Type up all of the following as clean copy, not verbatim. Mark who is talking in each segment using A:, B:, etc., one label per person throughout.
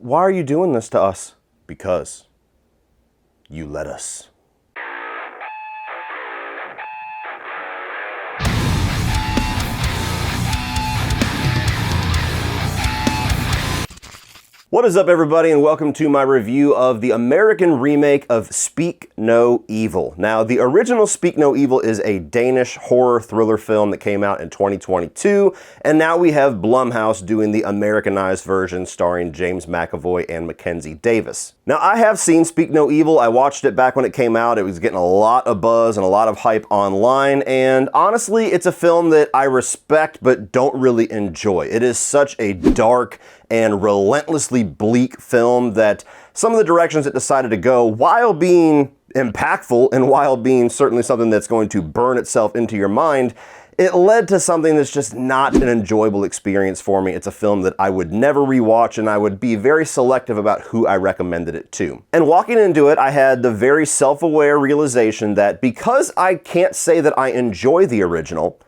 A: Why are you doing this to us? Because you let us. What is up, everybody, and welcome to my review of the American remake of Speak No Evil. Now, the original Speak No Evil is a Danish horror thriller film that came out in 2022, and now we have Blumhouse doing the Americanized version starring James McAvoy and Mackenzie Davis. Now, I have seen Speak No Evil. I watched it back when it came out. It was getting a lot of buzz and a lot of hype online, and honestly, it's a film that I respect but don't really enjoy. It is such a dark and relentlessly bleak film that some of the directions it decided to go, while being impactful and while being certainly something that's going to burn itself into your mind, it led to something that's just not an enjoyable experience for me. It's a film that I would never rewatch, and I would be very selective about who I recommended it to. And walking into it, I had the very self-aware realization that because I can't say that I enjoy the original,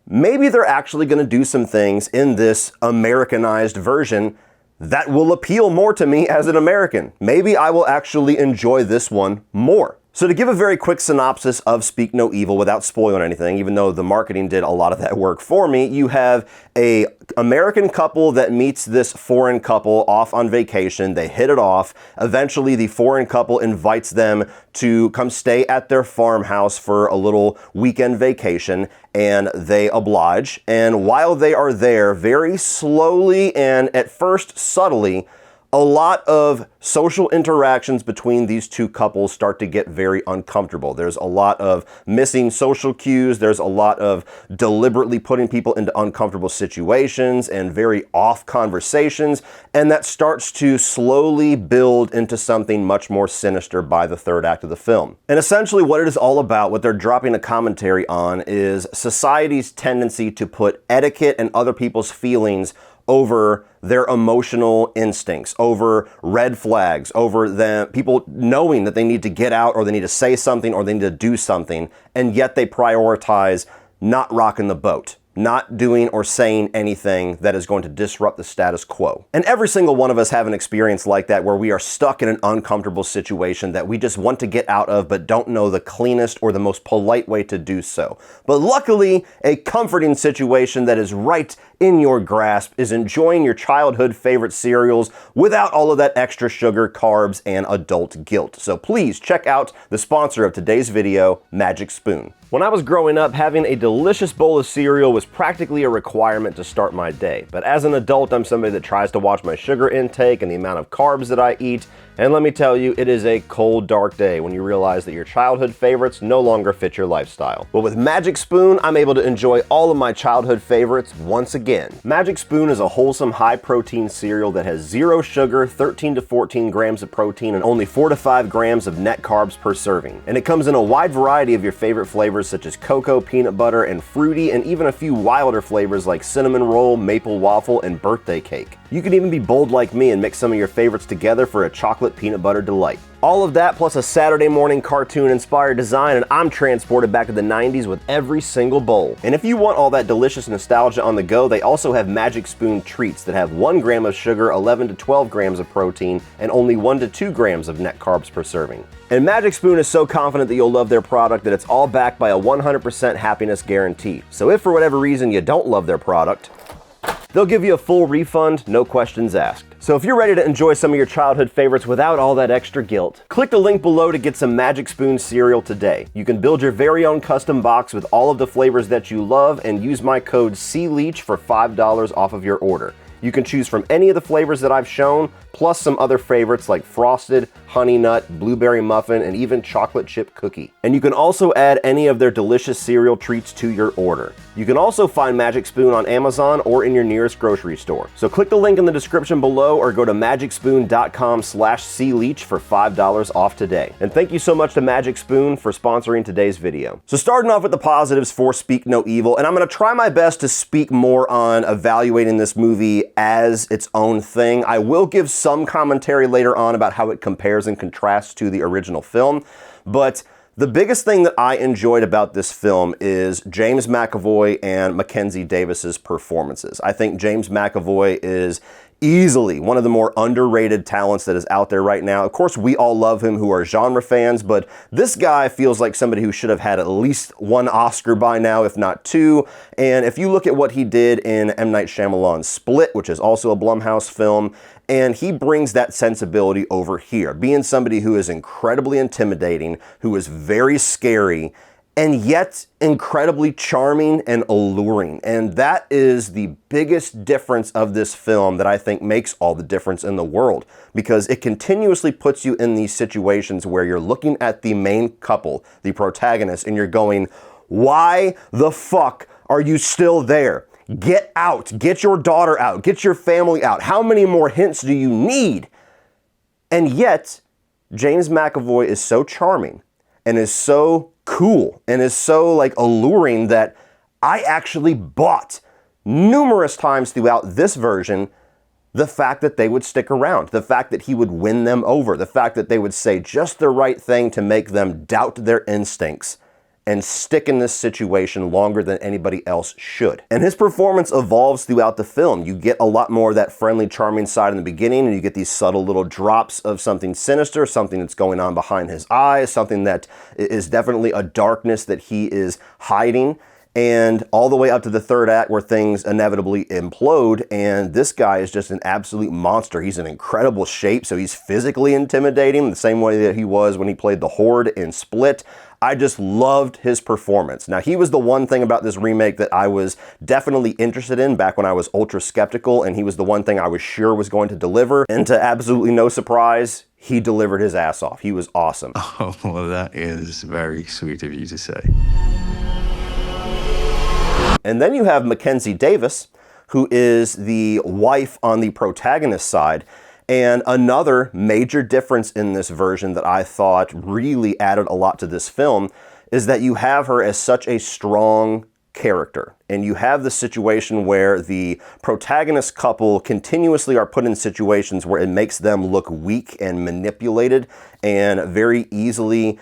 A: maybe they're actually going to do some things in this Americanized version that will appeal more to me as an American. Maybe I will actually enjoy this one more. So to give a very quick synopsis of Speak No Evil without spoiling anything, even though the marketing did a lot of that work for me, you have an American couple that meets this foreign couple off on vacation. They hit it off. Eventually, the foreign couple invites them to come stay at their farmhouse for a little weekend vacation, and they oblige. And while they are there, very slowly and at first subtly, a lot of social interactions between these two couples start to get very uncomfortable. There's a lot of missing social cues. There's a lot of deliberately putting people into uncomfortable situations and very off conversations. And that starts to slowly build into something much more sinister by the third act of the film. And essentially what it is all about, what they're dropping a commentary on, is society's tendency to put etiquette and other people's feelings over their emotional instincts, over red flags, over the people knowing that they need to get out or they need to say something or they need to do something, and yet they prioritize not rocking the boat, not doing or saying anything that is going to disrupt the status quo. And every single one of us have an experience like that where we are stuck in an uncomfortable situation that we just want to get out of but don't know the cleanest or the most polite way to do so. But luckily, a comforting situation that is right in your grasp is enjoying your childhood favorite cereals without all of that extra sugar, carbs, and adult guilt. So please check out the sponsor of today's video, Magic Spoon. When I was growing up, having a delicious bowl of cereal was practically a requirement to start my day. But as an adult, I'm somebody that tries to watch my sugar intake and the amount of carbs that I eat. And let me tell you, it is a cold, dark day when you realize that your childhood favorites no longer fit your lifestyle. But with Magic Spoon, I'm able to enjoy all of my childhood favorites once again. Magic Spoon is a wholesome, high-protein cereal that has 0 sugar, 13 to 14 grams of protein, and only 4 to 5 grams of net carbs per serving. And it comes in a wide variety of your favorite flavors such as cocoa, peanut butter, and fruity, and even a few wilder flavors like cinnamon roll, maple waffle, and birthday cake. You can even be bold like me and mix some of your favorites together for a chocolate peanut butter delight. All of that plus a Saturday morning cartoon-inspired design, and I'm transported back to the 90s with every single bowl. And if you want all that delicious nostalgia on the go, they also have Magic Spoon treats that have 1 gram of sugar, 11 to 12 grams of protein, and only 1 to 2 grams of net carbs per serving. And Magic Spoon is so confident that you'll love their product that it's all backed by a 100% happiness guarantee. So if for whatever reason you don't love their product, they'll give you a full refund, no questions asked. So if you're ready to enjoy some of your childhood favorites without all that extra guilt, click the link below to get some Magic Spoon cereal today. You can build your very own custom box with all of the flavors that you love and use my code CLEACH for $5 off of your order. You can choose from any of the flavors that I've shown, plus some other favorites like frosted, honey nut, blueberry muffin, and even chocolate chip cookie. And you can also add any of their delicious cereal treats to your order. You can also find Magic Spoon on Amazon or in your nearest grocery store. So click the link in the description below or go to magicspoon.com/cleach for $5 off today. And thank you so much to Magic Spoon for sponsoring today's video. So starting off with the positives for Speak No Evil, and I'm gonna try my best to speak more on evaluating this movie as its own thing. I will give some commentary later on about how it compares and contrasts to the original film, but the biggest thing that I enjoyed about this film is James McAvoy and Mackenzie Davis's performances. I think James McAvoy is easily one of the more underrated talents that is out there right now. Of course, we all love him who are genre fans, but this guy feels like somebody who should have had at least one Oscar by now, if not two. And if you look at what he did in M. Night Shyamalan's Split, which is also a Blumhouse film, and he brings that sensibility over here, being somebody who is incredibly intimidating, who is very scary, and yet incredibly charming and alluring. And that is the biggest difference of this film that I think makes all the difference in the world, because it continuously puts you in these situations where you're looking at the main couple, the protagonist, and you're going, why the fuck are you still there? Get out, get your daughter out, get your family out. How many more hints do you need? And yet, James McAvoy is so charming and is so cool and is so like alluring that I actually bought numerous times throughout this version the fact that they would stick around, the fact that he would win them over, the fact that they would say just the right thing to make them doubt their instincts and stick in this situation longer than anybody else should. And his performance evolves throughout the film. You get a lot more of that friendly, charming side in the beginning, and you get these subtle little drops of something sinister, something that's going on behind his eyes, something that is definitely a darkness that he is hiding. And all the way up to the third act where things inevitably implode, and this guy is just an absolute monster. He's in incredible shape, so he's physically intimidating the same way that he was when he played the Horde in Split. I just loved his performance. Now, he was the one thing about this remake that I was definitely interested in back when I was ultra skeptical, and he was the one thing I was sure was going to deliver. And to absolutely no surprise, he delivered his ass off. He was awesome.
B: Oh, well, that is very sweet of you to say.
A: And then you have Mackenzie Davis, who is the wife on the protagonist side. And another major difference in this version that I thought really added a lot to this film is that you have her as such a strong character. And you have the situation where the protagonist couple continuously are put in situations where it makes them look weak and manipulated and very easily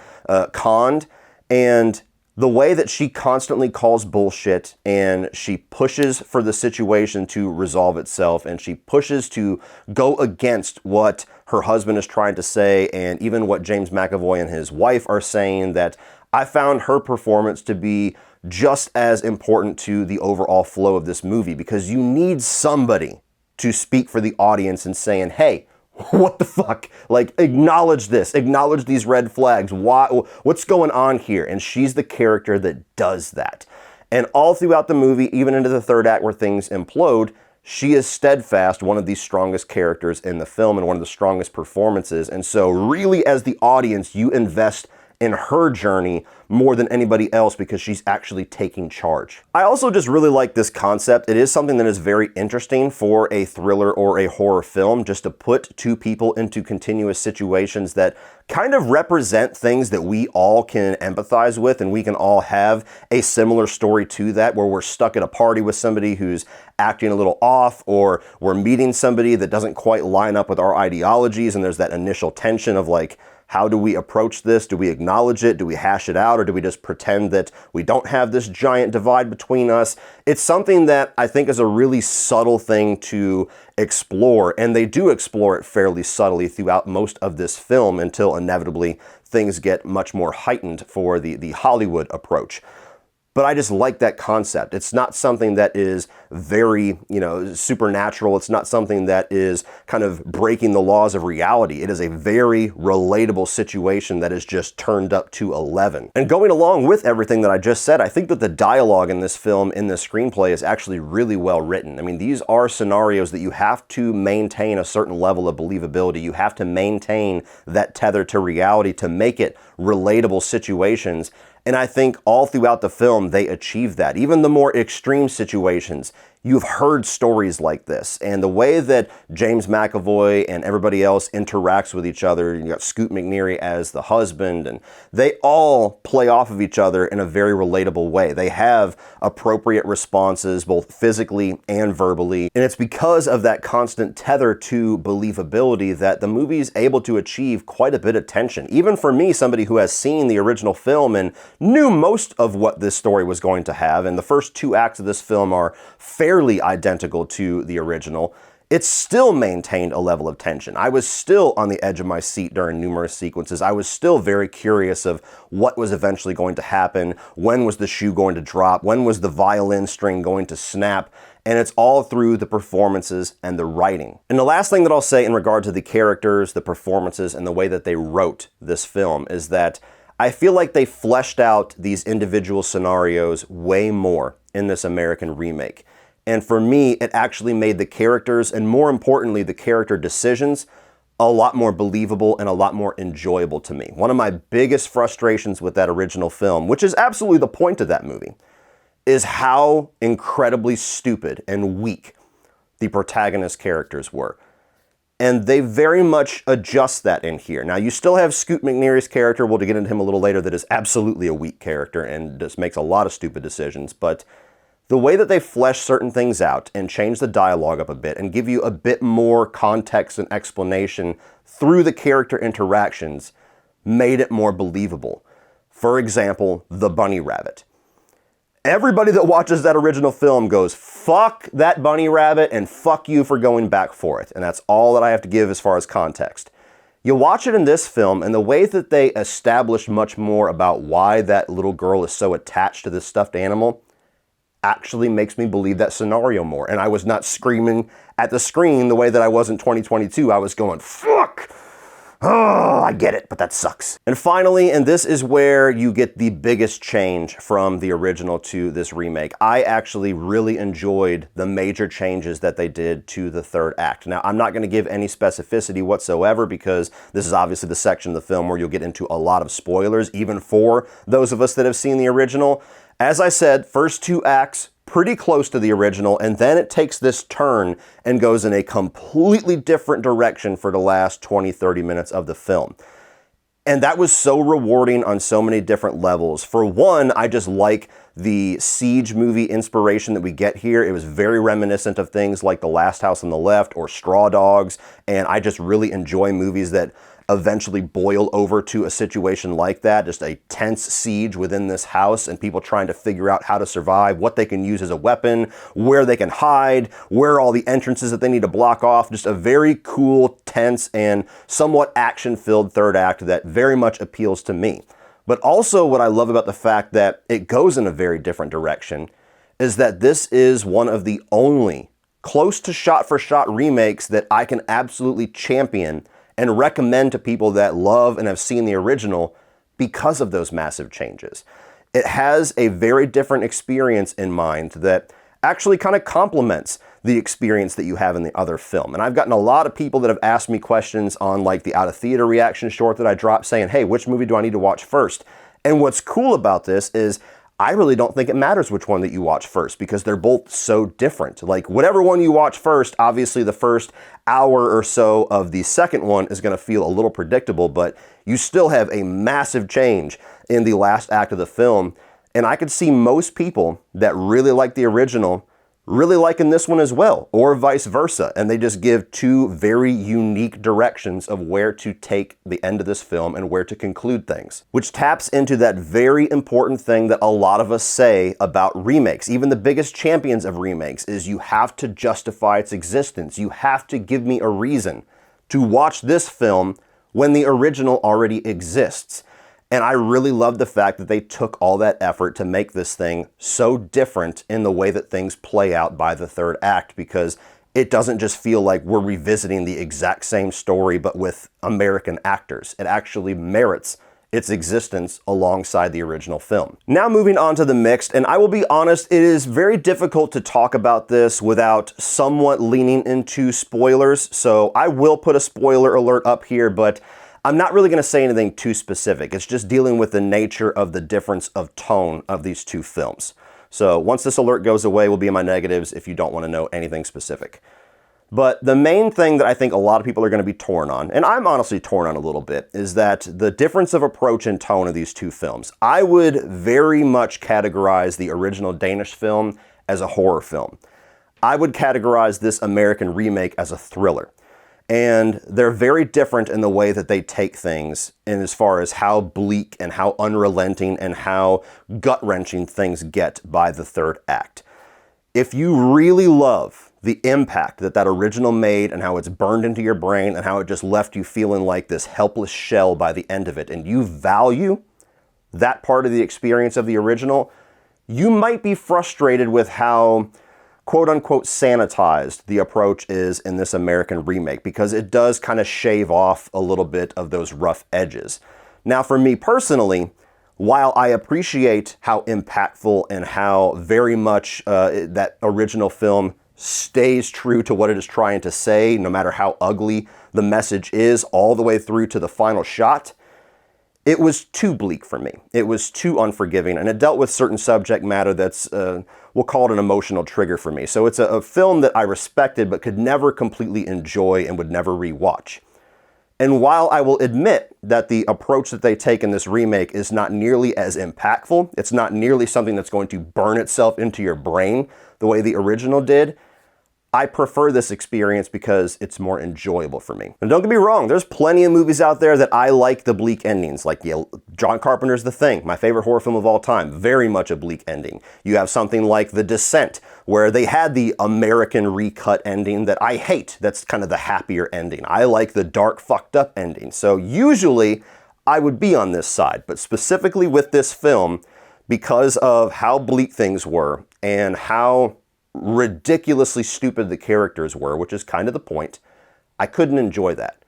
A: conned. And the way that she constantly calls bullshit and she pushes for the situation to resolve itself and she pushes to go against what her husband is trying to say and even what James McAvoy and his wife are saying, that I found her performance to be just as important to the overall flow of this movie, because you need somebody to speak for the audience and saying, hey, what the fuck? Like, acknowledge this, acknowledge these red flags. Why? What's going on here? And she's the character that does that. And all throughout the movie, even into the third act where things implode, she is steadfast, one of the strongest characters in the film and one of the strongest performances. And so really, as the audience, you invest in her journey more than anybody else because she's actually taking charge. I also just really like this concept. It is something that is very interesting for a thriller or a horror film, just to put two people into continuous situations that kind of represent things that we all can empathize with, and we can all have a similar story to that, where we're stuck at a party with somebody who's acting a little off, or we're meeting somebody that doesn't quite line up with our ideologies, and there's that initial tension of like, how do we approach this? Do we acknowledge it? Do we hash it out? Or do we just pretend that we don't have this giant divide between us? It's something that I think is a really subtle thing to explore, and they do explore it fairly subtly throughout most of this film until inevitably things get much more heightened for the Hollywood approach. But I just like that concept. It's not something that is very, supernatural. It's not something that is kind of breaking the laws of reality. It is a very relatable situation that is just turned up to 11. And going along with everything that I just said, I think that the dialogue in this film, in this screenplay, is actually really well written. I mean, these are scenarios that you have to maintain a certain level of believability. You have to maintain that tether to reality to make it relatable situations. And I think all throughout the film, they achieve that. Even the more extreme situations, you've heard stories like this. And the way that James McAvoy and everybody else interacts with each other, you got Scoot McNairy as the husband, and they all play off of each other in a very relatable way. They have appropriate responses, both physically and verbally. And it's because of that constant tether to believability that the movie is able to achieve quite a bit of tension. Even for me, somebody who has seen the original film and knew most of what this story was going to have, and the first two acts of this film are fairly identical to the original, it still maintained a level of tension. I was still on the edge of my seat during numerous sequences. I was still very curious of what was eventually going to happen, when was the shoe going to drop, when was the violin string going to snap, and it's all through the performances and the writing. And the last thing that I'll say in regard to the characters, the performances, and the way that they wrote this film is that I feel like they fleshed out these individual scenarios way more in this American remake. And for me, it actually made the characters, and more importantly, the character decisions, a lot more believable and a lot more enjoyable to me. One of my biggest frustrations with that original film, which is absolutely the point of that movie, is how incredibly stupid and weak the protagonist characters were. And they very much adjust that in here. Now, you still have Scoot McNairy's character, we'll get into him a little later, that is absolutely a weak character and just makes a lot of stupid decisions, but the way that they flesh certain things out and change the dialogue up a bit and give you a bit more context and explanation through the character interactions made it more believable. For example, the bunny rabbit. Everybody that watches that original film goes, fuck that bunny rabbit and fuck you for going back for it. And that's all that I have to give as far as context. You watch it in this film, and the way that they establish much more about why that little girl is so attached to this stuffed animal actually makes me believe that scenario more. And I was not screaming at the screen the way that I was in 2022. I was going, fuck! Oh, I get it, but that sucks. And finally, and this is where you get the biggest change from the original to this remake, I actually really enjoyed the major changes that they did to the third act. Now, I'm not going to give any specificity whatsoever because this is obviously the section of the film where you'll get into a lot of spoilers, even for those of us that have seen the original. As I said, first two acts, pretty close to the original, and then it takes this turn and goes in a completely different direction for the last 20, 30 minutes of the film. And that was so rewarding on so many different levels. For one, I just like the Siege movie inspiration that we get here. It was very reminiscent of things like The Last House on the Left or Straw Dogs, and I just really enjoy movies that eventually boil over to a situation like that, just a tense siege within this house and people trying to figure out how to survive, what they can use as a weapon, where they can hide, where are all the entrances that they need to block off. Just a very cool, tense, and somewhat action-filled third act that very much appeals to me. But also what I love about the fact that it goes in a very different direction is that this is one of the only close to shot-for-shot remakes that I can absolutely champion and recommend to people that love and have seen the original because of those massive changes. It has a very different experience in mind that actually kind of complements the experience that you have in the other film. And I've gotten a lot of people that have asked me questions on like the out of theater reaction short that I dropped saying, hey, which movie do I need to watch first? And what's cool about this is I really don't think it matters which one that you watch first because they're both so different. Like whatever one you watch first, obviously the first hour or so of the second one is going to feel a little predictable, but you still have a massive change in the last act of the film. And I could see most people that really like the original really liking this one as well, or vice versa. And they just give two very unique directions of where to take the end of this film and where to conclude things, which taps into that very important thing that a lot of us say about remakes. Even the biggest champions of remakes is you have to justify its existence. You have to give me a reason to watch this film when the original already exists. And I really love the fact that they took all that effort to make this thing so different in the way that things play out by the third act, because it doesn't just feel like we're revisiting the exact same story but with American actors. It actually merits its existence alongside the original film. Now moving on to the mixed, and I will be honest, it is very difficult to talk about this without somewhat leaning into spoilers, so I will put a spoiler alert up here, but I'm not really going to say anything too specific. It's just dealing with the nature of the difference of tone of these two films. So once this alert goes away, will be in my negatives if you don't want to know anything specific. But the main thing that I think a lot of people are going to be torn on, and I'm honestly torn on a little bit, is that the difference of approach and tone of these two films. I would very much categorize the original Danish film as a horror film. I would categorize this American remake as a thriller. And they're very different in the way that they take things in as far as how bleak and how unrelenting and how gut-wrenching things get by the third act. If you really love the impact that that original made and how it's burned into your brain and how it just left you feeling like this helpless shell by the end of it, and you value that part of the experience of the original, you might be frustrated with how quote-unquote sanitized the approach is in this American remake, because it does kind of shave off a little bit of those rough edges. Now, for me personally, while I appreciate how impactful and how very much that original film stays true to what it is trying to say, no matter how ugly the message is, all the way through to the final shot, it was too bleak for me. It was too unforgiving, and it dealt with certain subject matter that's, we'll call it an emotional trigger for me. So it's a film that I respected but could never completely enjoy and would never rewatch. And while I will admit that the approach that they take in this remake is not nearly as impactful, it's not nearly something that's going to burn itself into your brain the way the original did, I prefer this experience because it's more enjoyable for me. And don't get me wrong, there's plenty of movies out there that I like the bleak endings, like John Carpenter's The Thing, my favorite horror film of all time, very much a bleak ending. You have something like The Descent, where they had the American recut ending that I hate. That's kind of the happier ending. I like the dark, fucked up ending. So usually I would be on this side, but specifically with this film, because of how bleak things were and how ridiculously stupid the characters were, which is kind of the point, I couldn't enjoy that.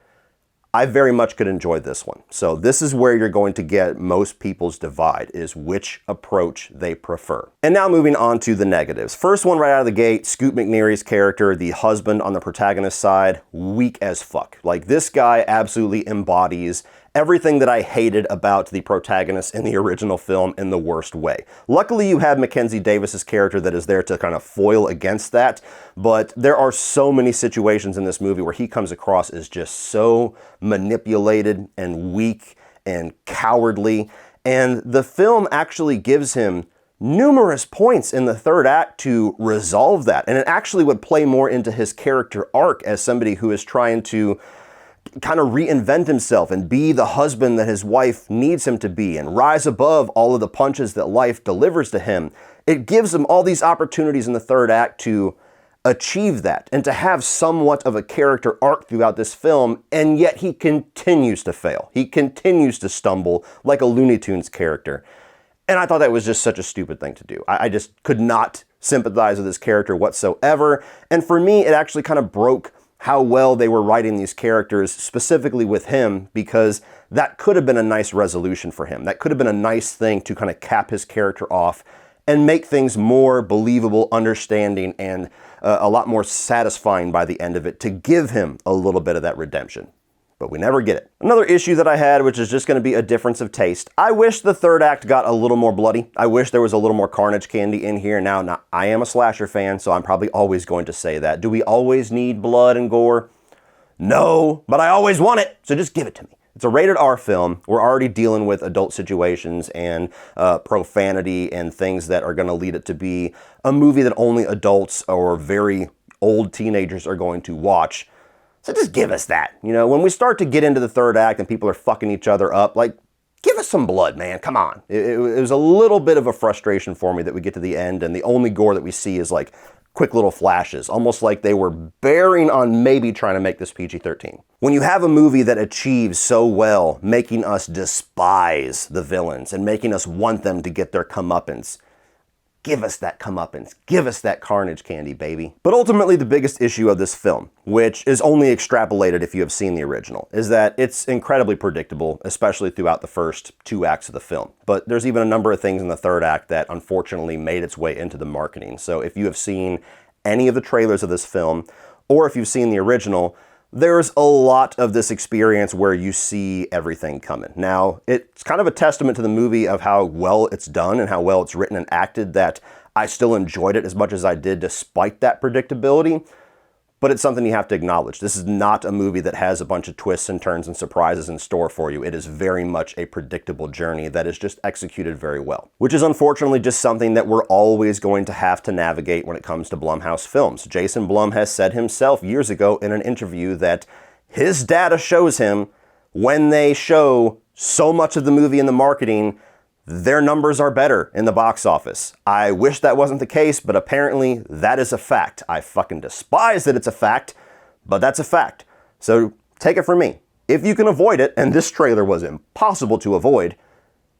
A: I very much could enjoy this one. So this is where you're going to get most people's divide, is which approach they prefer. And now moving on to the negatives. First one right out of the gate, Scoot McNairy's character, the husband on the protagonist's side, weak as fuck. Like, this guy absolutely embodies everything that I hated about the protagonist in the original film in the worst way. Luckily, you have Mackenzie Davis's character that is there to kind of foil against that, but there are so many situations in this movie where he comes across as just so manipulated and weak and cowardly, and the film actually gives him numerous points in the third act to resolve that, and it actually would play more into his character arc as somebody who is trying to kind of reinvent himself and be the husband that his wife needs him to be and rise above all of the punches that life delivers to him. It gives him all these opportunities in the third act to achieve that and to have somewhat of a character arc throughout this film, and yet he continues to fail. He continues to stumble like a Looney Tunes character. And I thought that was just such a stupid thing to do. I just could not sympathize with his character whatsoever. And for me, it actually kind of broke how well they were writing these characters, specifically with him, because that could have been a nice resolution for him. That could have been a nice thing to kind of cap his character off and make things more believable, understanding, and a lot more satisfying by the end of it, to give him a little bit of that redemption. But we never get it. Another issue that I had, which is just going to be a difference of taste, I wish the third act got a little more bloody. I wish there was a little more carnage candy in here. Now, I am a slasher fan, so I'm probably always going to say that. Do we always need blood and gore? No, but I always want it, so just give it to me. It's a rated R film. We're already dealing with adult situations and profanity and things that are going to lead it to be a movie that only adults or very old teenagers are going to watch. So just give us that. You know, when we start to get into the third act and people are fucking each other up, like, give us some blood, man. Come on. It was a little bit of a frustration for me that we get to the end and the only gore that we see is like quick little flashes, almost like they were bearing on maybe trying to make this PG-13. When you have a movie that achieves so well making us despise the villains and making us want them to get their comeuppance, give us that comeuppance. Give us that carnage candy, baby. But ultimately, the biggest issue of this film, which is only extrapolated if you have seen the original, is that it's incredibly predictable, especially throughout the first 2 acts of the film. But there's even a number of things in the third act that unfortunately made its way into the marketing. So if you have seen any of the trailers of this film, or if you've seen the original, there's a lot of this experience where you see everything coming. Now, it's kind of a testament to the movie of how well it's done and how well it's written and acted that I still enjoyed it as much as I did despite that predictability. But it's something you have to acknowledge. This is not a movie that has a bunch of twists and turns and surprises in store for you. It is very much a predictable journey that is just executed very well, which is unfortunately just something that we're always going to have to navigate when it comes to Blumhouse films. Jason Blum has said himself years ago in an interview that his data shows him when they show so much of the movie in the marketing, their numbers are better in the box office. I wish that wasn't the case, but apparently that is a fact. I fucking despise that it's a fact, but that's a fact. So take it from me. If you can avoid it, and this trailer was impossible to avoid,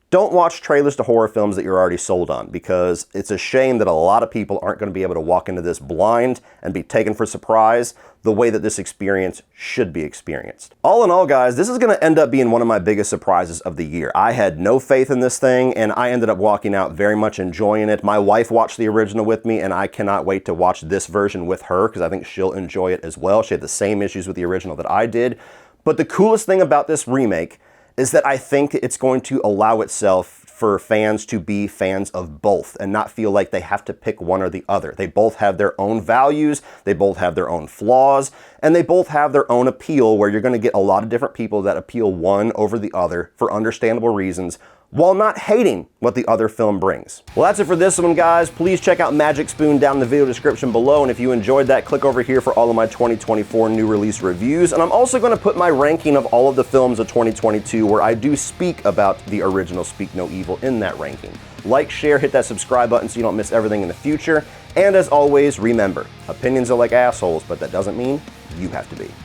A: don't watch trailers to horror films that you're already sold on, because it's a shame that a lot of people aren't going to be able to walk into this blind and be taken for surprise the way that this experience should be experienced. All in all, guys, this is going to end up being one of my biggest surprises of the year. I had no faith in this thing, and I ended up walking out very much enjoying it. My wife watched the original with me, and I cannot wait to watch this version with her, because I think she'll enjoy it as well. She had the same issues with the original that I did. But the coolest thing about this remake is that I think it's going to allow itself for fans to be fans of both and not feel like they have to pick one or the other. They both have their own values, they both have their own flaws, and they both have their own appeal, where you're going to get a lot of different people that appeal one over the other for understandable reasons, while not hating what the other film brings. Well, that's it for this one, guys. Please check out Magic Spoon down in the video description below, and if you enjoyed that, click over here for all of my 2024 new release reviews. And I'm also going to put my ranking of all of the films of 2022, where I do speak about the original Speak No Evil in that ranking. Like, share, hit that subscribe button so you don't miss everything in the future. And as always, remember, opinions are like assholes, but that doesn't mean you have to be.